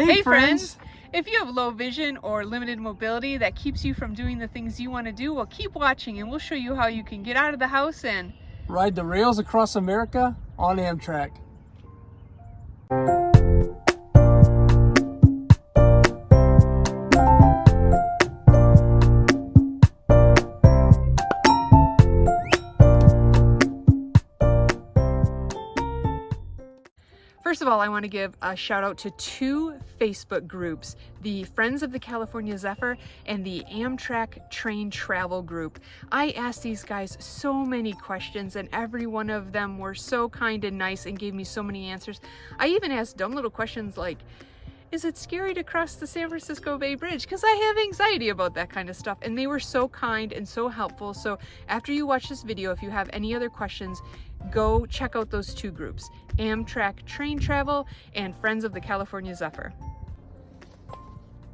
Hey friends! If you have low vision or limited mobility that keeps you from doing the things you want to do, well, keep watching and we'll show you how you can get out of the house and ride the rails across America on Amtrak. First of all, I want to give a shout out to two Facebook groups, the Friends of the California Zephyr and the Amtrak Train Travel Group. I asked these guys so many questions and every one of them were so kind and nice and gave me so many answers. I even asked dumb little questions like, is it scary to cross the San Francisco Bay Bridge? Because I have anxiety about that kind of stuff. And they were so kind and so helpful. So after you watch this video, if you have any other questions, go check out those two groups, Amtrak Train Travel and Friends of the California Zephyr.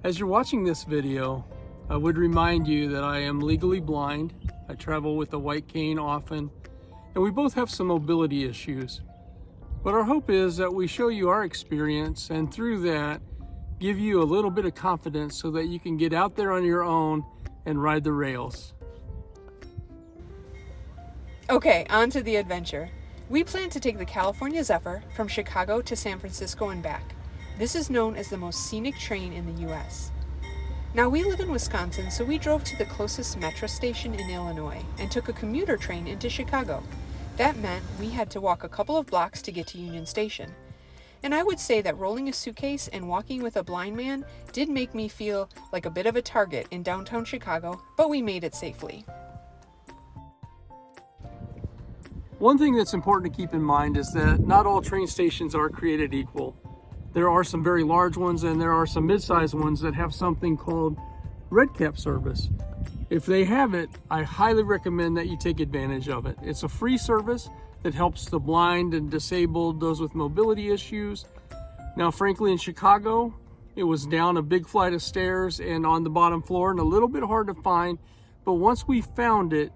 As you're watching this video, I would remind you that I am legally blind. I travel with a white cane often, and we both have some mobility issues. But our hope is that we show you our experience and through that, give you a little bit of confidence so that you can get out there on your own and ride the rails. Okay, on to the adventure. We plan to take the California Zephyr from Chicago to San Francisco and back. This is known as the most scenic train in the US. Now we live in Wisconsin, so we drove to the closest metro station in Illinois and took a commuter train into Chicago. That meant we had to walk a couple of blocks to get to Union Station. And I would say that rolling a suitcase and walking with a blind man did make me feel like a bit of a target in downtown Chicago, but we made it safely. One thing that's important to keep in mind is that not all train stations are created equal. There are some very large ones and there are some mid-sized ones that have something called red cap service. If they have it, I highly recommend that you take advantage of it. It's a free service that helps the blind and disabled, those with mobility issues. Now, frankly, in Chicago, it was down a big flight of stairs and on the bottom floor and a little bit hard to find. But once we found it,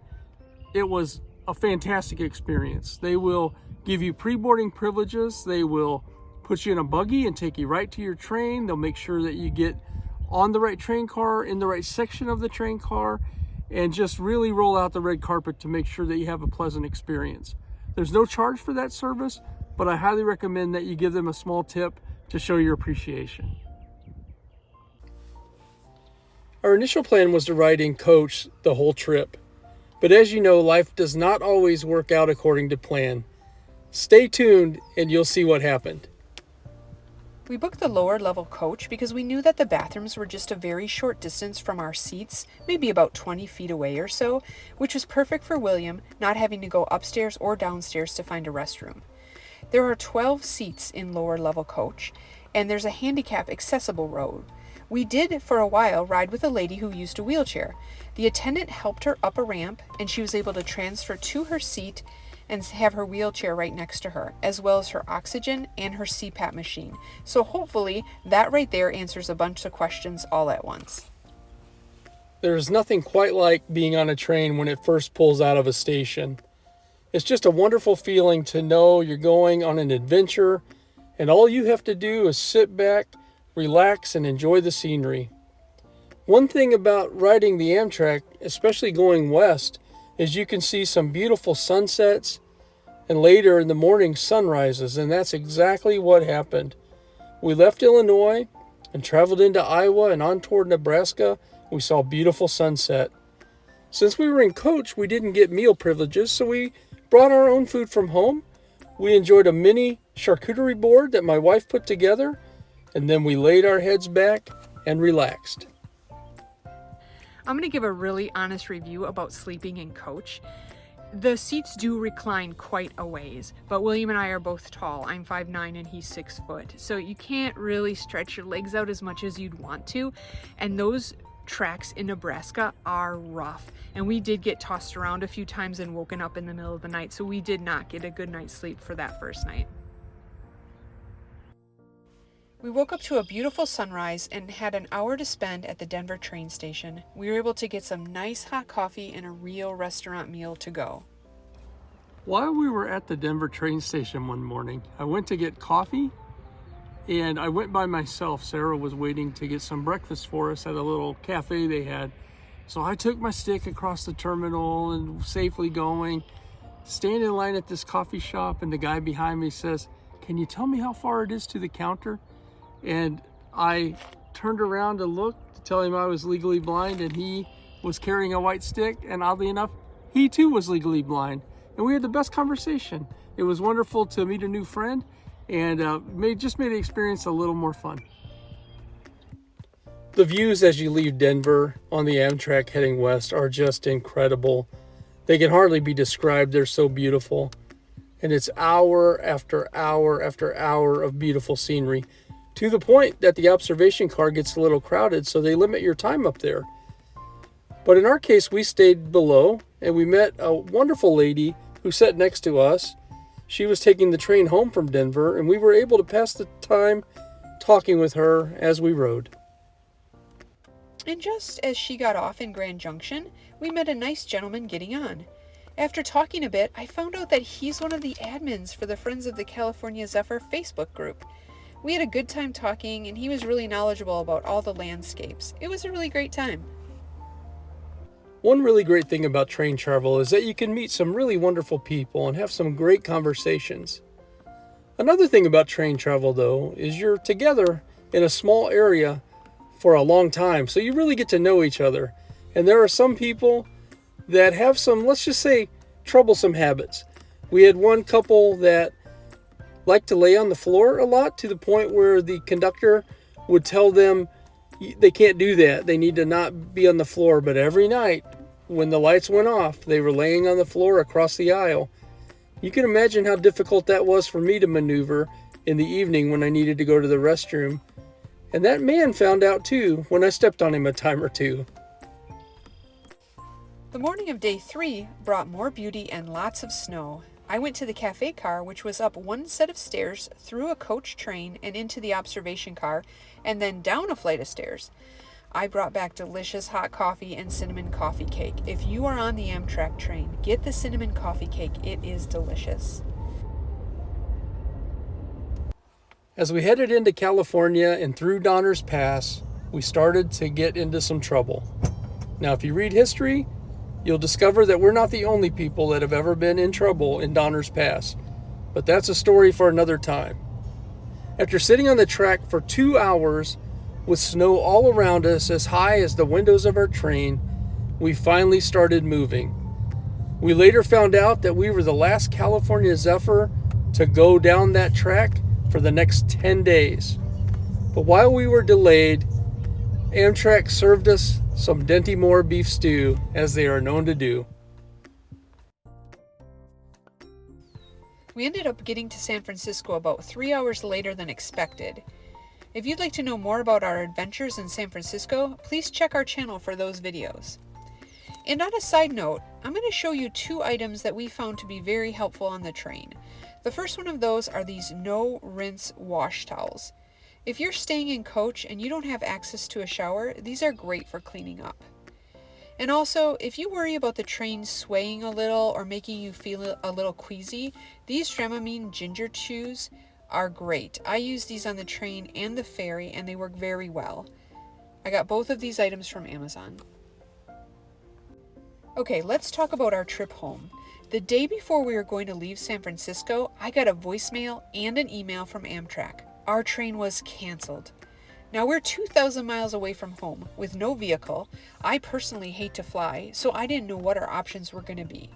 it was a fantastic experience. They will give you pre-boarding privileges. They will put you in a buggy and take you right to your train. They'll make sure that you get on the right train car, in the right section of the train car, and just really roll out the red carpet to make sure that you have a pleasant experience. There's no charge for that service, but I highly recommend that you give them a small tip to show your appreciation. Our initial plan was to ride in coach the whole trip, but as you know, life does not always work out according to plan. Stay tuned and you'll see what happened. We booked the lower level coach because we knew that the bathrooms were just a very short distance from our seats, maybe about 20 feet away or so, which was perfect for William, not having to go upstairs or downstairs to find a restroom. There are 12 seats in lower level coach, and there's a handicap accessible row. We did, for a while, ride with a lady who used a wheelchair. The attendant helped her up a ramp, and she was able to transfer to her seat and have her wheelchair right next to her, as well as her oxygen and her CPAP machine. So hopefully that right there answers a bunch of questions all at once. There's nothing quite like being on a train when it first pulls out of a station. It's just a wonderful feeling to know you're going on an adventure and all you have to do is sit back, relax, and enjoy the scenery. One thing about riding the Amtrak, especially going west, is you can see some beautiful sunsets and later in the morning sunrises, and that's exactly what happened. We left Illinois and traveled into Iowa and on toward Nebraska. We saw a beautiful sunset. Since we were in coach, we didn't get meal privileges, so we brought our own food from home. We enjoyed a mini charcuterie board that my wife put together, and then we laid our heads back and relaxed. I'm going to give a really honest review about sleeping in coach. The seats do recline quite a ways, but William and I are both tall. I'm 5'9" and he's 6 foot. So you can't really stretch your legs out as much as you'd want to. And those tracks in Nebraska are rough. And we did get tossed around a few times and woken up in the middle of the night. So we did not get a good night's sleep for that first night. We woke up to a beautiful sunrise and had an hour to spend at the Denver train station. We were able to get some nice hot coffee and a real restaurant meal to go. While we were at the Denver train station one morning, I went to get coffee and I went by myself. Sarah was waiting to get some breakfast for us at a little cafe they had. So I took my stick across the terminal and safely going, stand in line at this coffee shop, and the guy behind me says, "Can you tell me how far it is to the counter?" And I turned around to look to tell him I was legally blind, and he was carrying a white stick, and oddly enough, he too was legally blind. And we had the best conversation. It was wonderful to meet a new friend, and just made the experience a little more fun. The views as you leave Denver on the Amtrak heading west are just incredible. They can hardly be described. They're so beautiful. And it's hour after hour after hour of beautiful scenery, to the point that the observation car gets a little crowded, so they limit your time up there. But in our case, we stayed below, and we met a wonderful lady who sat next to us. She was taking the train home from Denver, and we were able to pass the time talking with her as we rode. And just as she got off in Grand Junction, we met a nice gentleman getting on. After talking a bit, I found out that he's one of the admins for the Friends of the California Zephyr Facebook group. We had a good time talking, and he was really knowledgeable about all the landscapes. It was a really great time. One really great thing about train travel is that you can meet some really wonderful people and have some great conversations. Another thing about train travel, though, is you're together in a small area for a long time, so you really get to know each other. And there are some people that have some, let's just say, troublesome habits. We had one couple that liked to lay on the floor a lot, to the point where the conductor would tell them they can't do that. They need to not be on the floor. But every night when the lights went off, they were laying on the floor across the aisle. You can imagine how difficult that was for me to maneuver in the evening when I needed to go to the restroom. And that man found out too when I stepped on him a time or two. The morning of day 3 brought more beauty and lots of snow. I went to the cafe car, which was up one set of stairs, through a coach train and into the observation car, and then down a flight of stairs. I brought back delicious hot coffee and cinnamon coffee cake. If you are on the Amtrak train, get the cinnamon coffee cake. It is delicious. As we headed into California and through Donner's Pass, we started to get into some trouble. Now, if you read history, you'll discover that we're not the only people that have ever been in trouble in Donner's Pass, but that's a story for another time. After sitting on the track for 2 hours with snow all around us as high as the windows of our train, we finally started moving. We later found out that we were the last California Zephyr to go down that track for the next 10 days. But while we were delayed, Amtrak served us some Dinty Moore beef stew, as they are known to do. We ended up getting to San Francisco about 3 hours later than expected. If you'd like to know more about our adventures in San Francisco, please check our channel for those videos. And on a side note, I'm going to show you 2 items that we found to be very helpful on the train. The first one of those are these no-rinse wash towels. If you're staying in coach and you don't have access to a shower, these are great for cleaning up. And also, if you worry about the train swaying a little or making you feel a little queasy, these Dramamine ginger chews are great. I use these on the train and the ferry, and they work very well. I got both of these items from Amazon. Okay, let's talk about our trip home. The day before we were going to leave San Francisco, I got a voicemail and an email from Amtrak. Our train was canceled. Now we're 2,000 miles away from home with no vehicle. I personally hate to fly, so I didn't know what our options were going to be.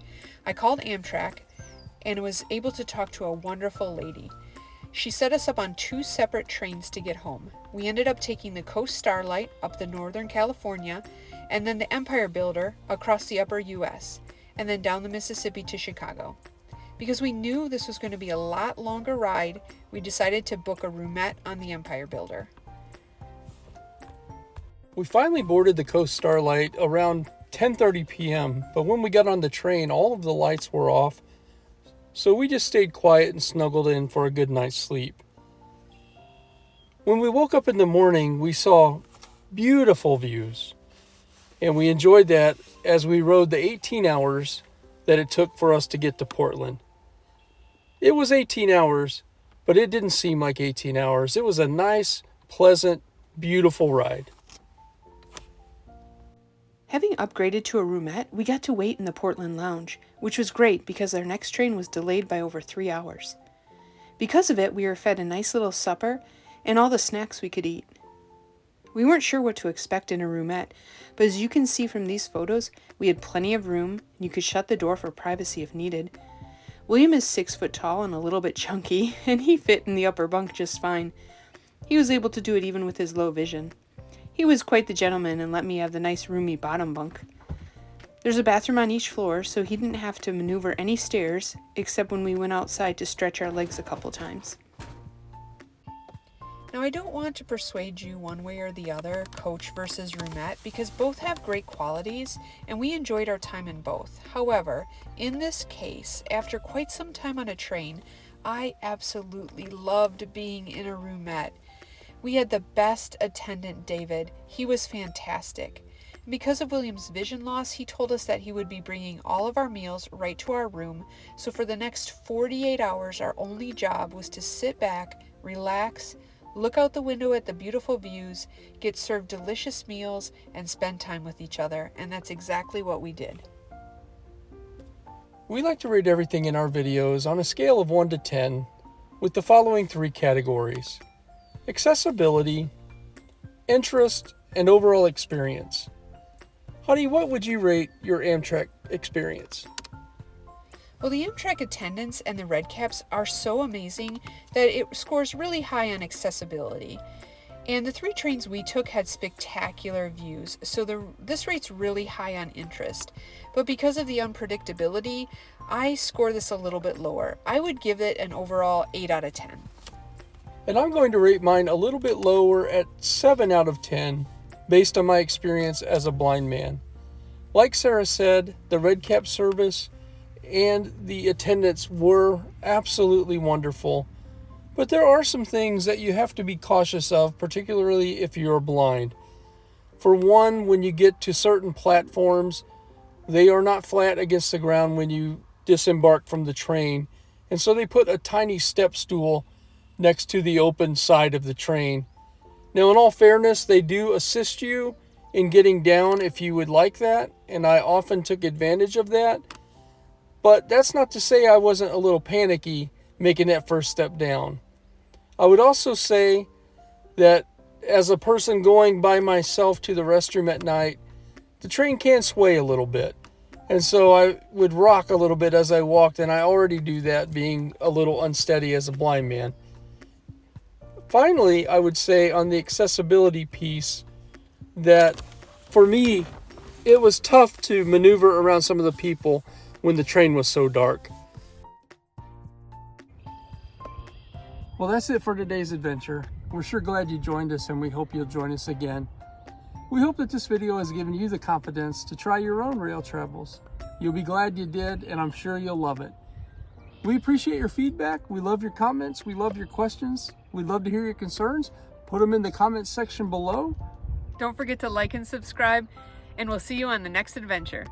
I called Amtrak and was able to talk to a wonderful lady. She set us up on 2 separate trains to get home. We ended up taking the Coast Starlight up the Northern California, and then the Empire Builder across the upper U.S., and then down the Mississippi to Chicago. Because we knew this was going to be a lot longer ride, we decided to book a roomette on the Empire Builder. We finally boarded the Coast Starlight around 10:30 p.m., but when we got on the train, all of the lights were off, so we just stayed quiet and snuggled in for a good night's sleep. When we woke up in the morning, we saw beautiful views, and we enjoyed that as we rode the 18 hours that it took for us to get to Portland. It was 18 hours, but it didn't seem like 18 hours. It was a nice, pleasant, beautiful ride. Having upgraded to a roomette, we got to wait in the Portland Lounge, which was great because our next train was delayed by over 3 hours. Because of it, we were fed a nice little supper and all the snacks we could eat. We weren't sure what to expect in a roomette, but as you can see from these photos, we had plenty of room and you could shut the door for privacy if needed. William is 6 foot tall and a little bit chunky, and he fit in the upper bunk just fine. He was able to do it even with his low vision. He was quite the gentleman and let me have the nice roomy bottom bunk. There's a bathroom on each floor, so he didn't have to maneuver any stairs, except when we went outside to stretch our legs a couple times. Now, I don't want to persuade you one way or the other, coach versus roomette, because both have great qualities, and we enjoyed our time in both. However, in this case, after quite some time on a train, I absolutely loved being in a roomette. We had the best attendant, David. He was fantastic. Because of William's vision loss, he told us that he would be bringing all of our meals right to our room, so for the next 48 hours, our only job was to sit back, relax, look out the window at the beautiful views, get served delicious meals, and spend time with each other, and that's exactly what we did. We like to rate everything in our videos on a scale of 1 to 10 with the following 3 categories: accessibility, interest, and overall experience. Honey, what would you rate your Amtrak experience? Well, the Amtrak attendants and the red caps are so amazing that it scores really high on accessibility. And the 3 trains we took had spectacular views, so this rate's really high on interest. But because of the unpredictability, I score this a little bit lower. I would give it an overall 8 out of 10. And I'm going to rate mine a little bit lower at 7 out of 10 based on my experience as a blind man. Like Sarah said, the red cap service and the attendants were absolutely wonderful. But there are some things that you have to be cautious of, particularly if you're blind. For one, when you get to certain platforms, they are not flat against the ground when you disembark from the train. And so they put a tiny step stool next to the open side of the train. Now, in all fairness, they do assist you in getting down if you would like that, and I often took advantage of that. But that's not to say I wasn't a little panicky making that first step down. I would also say that as a person going by myself to the restroom at night, the train can sway a little bit. And so I would rock a little bit as I walked, and I already do that being a little unsteady as a blind man. Finally, I would say on the accessibility piece that for me, it was tough to maneuver around some of the people when the train was so dark. Well, that's it for today's adventure. We're sure glad you joined us, and we hope you'll join us again. We hope that this video has given you the confidence to try your own rail travels. You'll be glad you did, and I'm sure you'll love it. We appreciate your feedback. We love your comments. We love your questions. We'd love to hear your concerns. Put them in the comments section below. Don't forget to like and subscribe, and we'll see you on the next adventure.